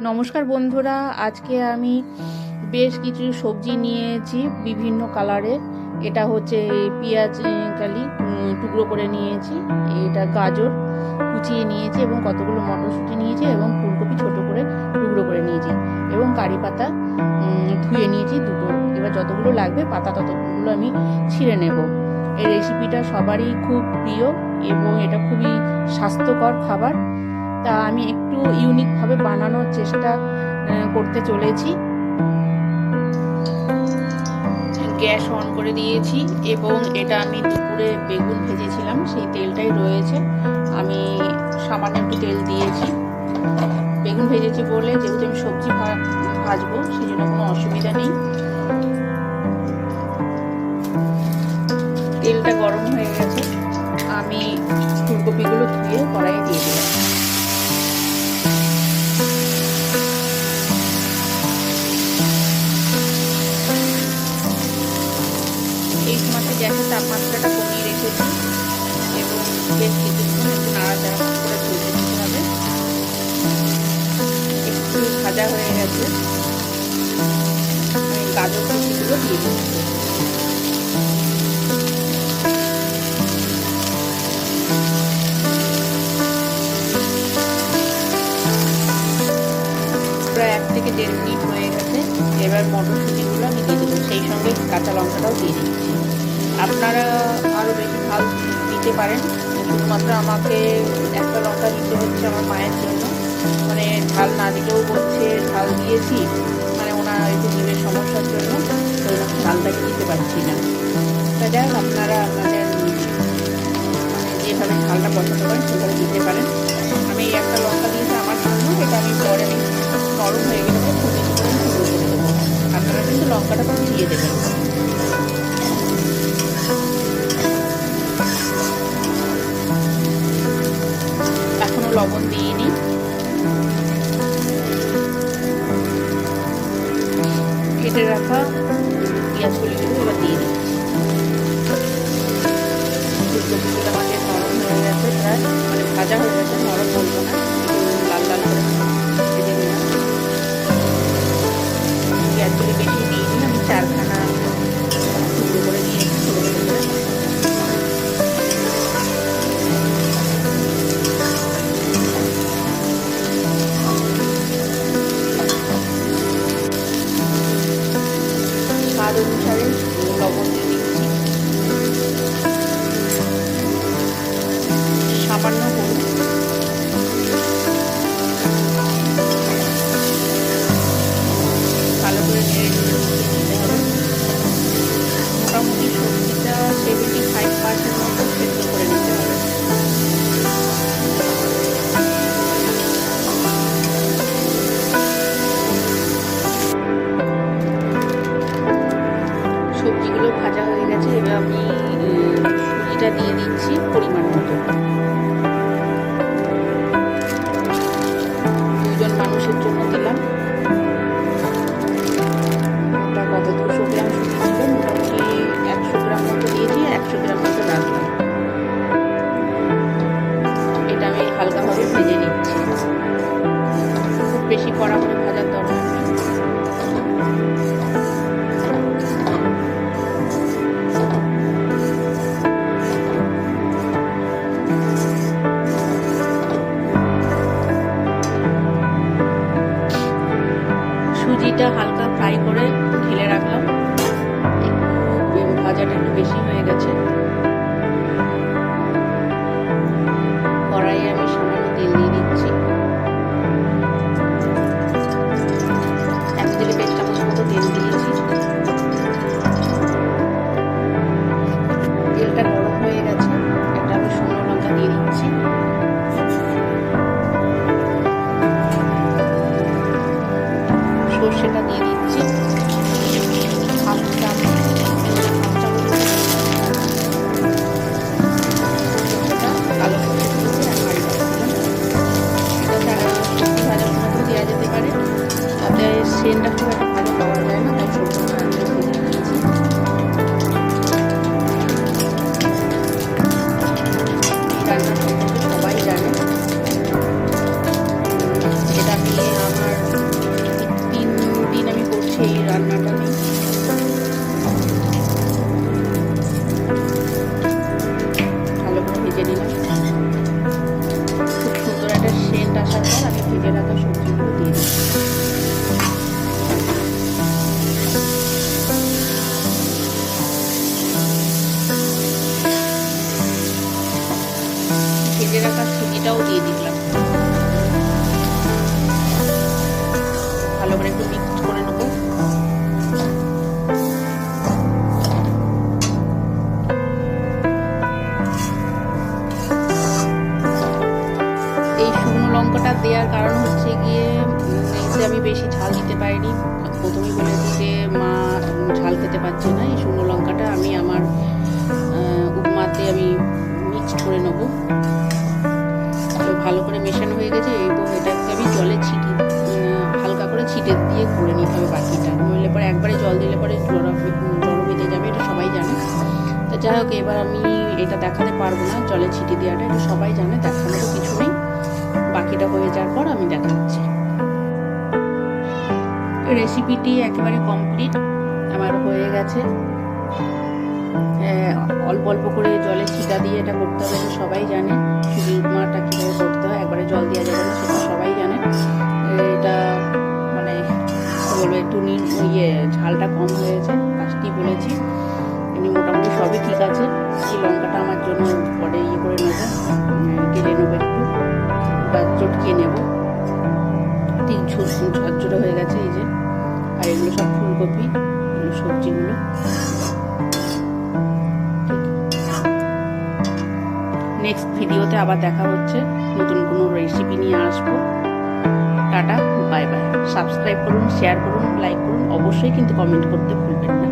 নমস্কার বন্ধুরা, আজকে আমি বেশ কিছু সবজি নিয়েছি বিভিন্ন কালারের। এটা হচ্ছে পেঁয়াজ কালি টুকরো করে নিয়েছি, এটা গাজর কুচিয়ে নিয়েছি এবং কতগুলো মটরশুঁটি নিয়েছি এবং ফুলকপি ছোট করে টুকরো করে নিয়েছি এবং কারি পাতা ধুয়ে নিয়েছি দুটো। এবার যতগুলো লাগবে পাতা ততগুলো আমি ছিঁড়ে নেব। এই রেসিপিটা সবারই খুব প্রিয় এবং এটা খুবই স্বাস্থ্যকর খাবার। তা আমি একটু ইউনিকভাবে বানানোর চেষ্টা করতে চলেছি। গ্যাস অন করে দিয়েছি এবং এটা আমি দুপুরে বেগুন ভেজেছিলাম, সেই তেলটাই রয়েছে। আমি সামান্য একটু তেল দিয়েছি, বেগুন ভেজেছি বলে, যেহেতু আমি সবজি ভাজবো সেই জন্য কোনো অসুবিধা নেই। তেলটা গরম হয়ে গেছে, আমি ফুলকপিগুলো ধুয়ে কড়াইয়ে দিয়ে দিলাম। এই সময়তে গ্যাসের তাপমাত্রাটা কমিয়ে রেখেছি এবং বেশ কিছুক্ষণ একটু নাড়াচাড়া করে তুলে দিতে হবে। একটু ভাজা হয়ে গেছে, আমি গাজর কুচিগুলো দিয়ে দিচ্ছি। প্রায় 1 থেকে 1.5 মিনিট হয়ে গেছে। এবার মটরশুঁটিগুলো আমি দিয়ে দেবো, সেই সঙ্গে কাঁচা লঙ্কাটাও দিয়ে দিচ্ছি। আপনারা আরও বেশি ঝাল দিতে পারেন, শুধুমাত্র আমাকে একটা লঙ্কা দিতে হচ্ছে আমার মায়ের জন্য। মানে ঝাল না দিলেও বলছে ঝাল দিয়েছি, মানে ওনার একটু জীবের সমস্যার জন্য ওই ঝালটাকে দিতে পারছি না। তা যাই হোক, আপনারা আপনাদের মানে যেভাবে ঝালটা পছন্দ করেন সেভাবে দিতে পারেন। আমি এই একটা লঙ্কা দিয়েছি আমার জন্য, এটা আমি পরে নরম হয়ে গেলে খুব বেশি করে টুকরো করে দেবো। আপনারা কিন্তু লঙ্কাটা খুব দিয়ে দেবেন। এখনো লবণ দিইনি। কেটে রাখা পেঁয়াজগুলিগুলো এবার দিয়ে দিচ্ছি। ফুলকপিগুলো আমাদের নরম হয়ে গেছে, প্রায় মানে ভাজা হয়ে গেছে, নরম বলবো না, লাল লাল করে ভেজে নিলাম। পেঁয়াজগুলি বেশি দিইনি, আমি 4খানা টুকরো করে নিয়েছি ছোটো ছোটো করে। স্বাদ অনুসারে লবণ দিয়ে দিচ্ছি, সামান্য হলুদ, ভালো করে নেড়ে দিতে হবে। মোটামুটি সবজিটা 75% মতো সেদ্ধ করে নিতে হবে। সবজিগুলো ভাজা হয়ে গেছে, এবার আমি সুজিটা দিয়ে দিচ্ছি পরিমাণ মতো। 2জন মানুষের জন্য দিলাম। ওটা কত 200 গ্রাম সুজি ছিল, মোটামুটি 100 গ্রাম মতো দিয়েছি, 100 গ্রাম মতো রাখলাম। এটা আমি হালকাভাবে ভেজে নিচ্ছি, খুব বেশি কড়া করে ভাজার দরকার নেই। সুজিটা হালকা ফ্রাই করে ঢেলে রাখলাম, ভাজাটা একটু বেশি হয়ে গেছে। কড়াইয়ে আমি সামান্য তেল দিয়ে দিচ্ছি, 1 টেবিল চামচ মতো তেল দিয়েছি। তেলটা গরম হয়ে গেছে, একটা আমি শুকনো লঙ্কা দিয়ে দিচ্ছি। সর্ষেটা দিয়ে দিচ্ছি, হাফ চামচ সর্ষেটা কালো সর্ষে দিয়ে লঙ্কাটা দেওয়ার কারণ হচ্ছে গিয়ে এতে আমি বেশি ঝাল দিতে পারিনি। প্রথমেই বলেছি যে মা ঝাল খেতে পারছে না, এই শুকনো লঙ্কাটা আমি আমার উপমাতে আমি মিক্সড করে নেবো। ভালো করে মেশানো হয়ে গেছে, এবং এটাকে আমি জলে হালকা করে ছিটে দিয়ে করে নিতে হবে বাকিটা, নইলে পরে একবারে জল দিলে পরে জড়ো বেঁধে যাবে, এটা সবাই জানে। তো যাই হোক, এবার আমি এটা দেখাতে পারবো না, জলে ছিটে দেওয়াটা এটা সবাই জানে, দেখানোর কিছু নেই। বাকিটা হয়ে যাওয়ার পর আমি দেখাচ্ছি। রেসিপিটি একেবারে কমপ্লিট আমার হয়ে গেছে। অল্প অল্প করে জলে ছিটা দিয়ে এটা করতে হবে, এটা সবাই জানে। সুজির উপমাটা কীভাবে করতে হয়, একবারে জল দেওয়া যাবে না, সেটা সবাই জানে। এটা মানে বলবো একটু ঝালটা কম হয়েছে, কাজটি বলেছি। এমনি মোটামুটি সবই ঠিক আছে। এই লঙ্কাটা আমার জন্য পরে করে নেবো, কেটে নেবো, একটু চটকিয়ে নেবো। ঠিক ঝরঝরে হয়ে গেছে এই যে। আর এগুলো সব ফুলকপি, এগুলো সবজিগুলো। নেক্সট ভিডিওতে আবার দেখা হচ্ছে, নতুন কোনো রেসিপি নিয়ে আসবো। Tata, bye bye. সাবস্ক্রাইব করুন, শেয়ার করুন, লাইক করুন, অবশ্যই কিন্তু কমেন্ট করতে ভুলবেন না।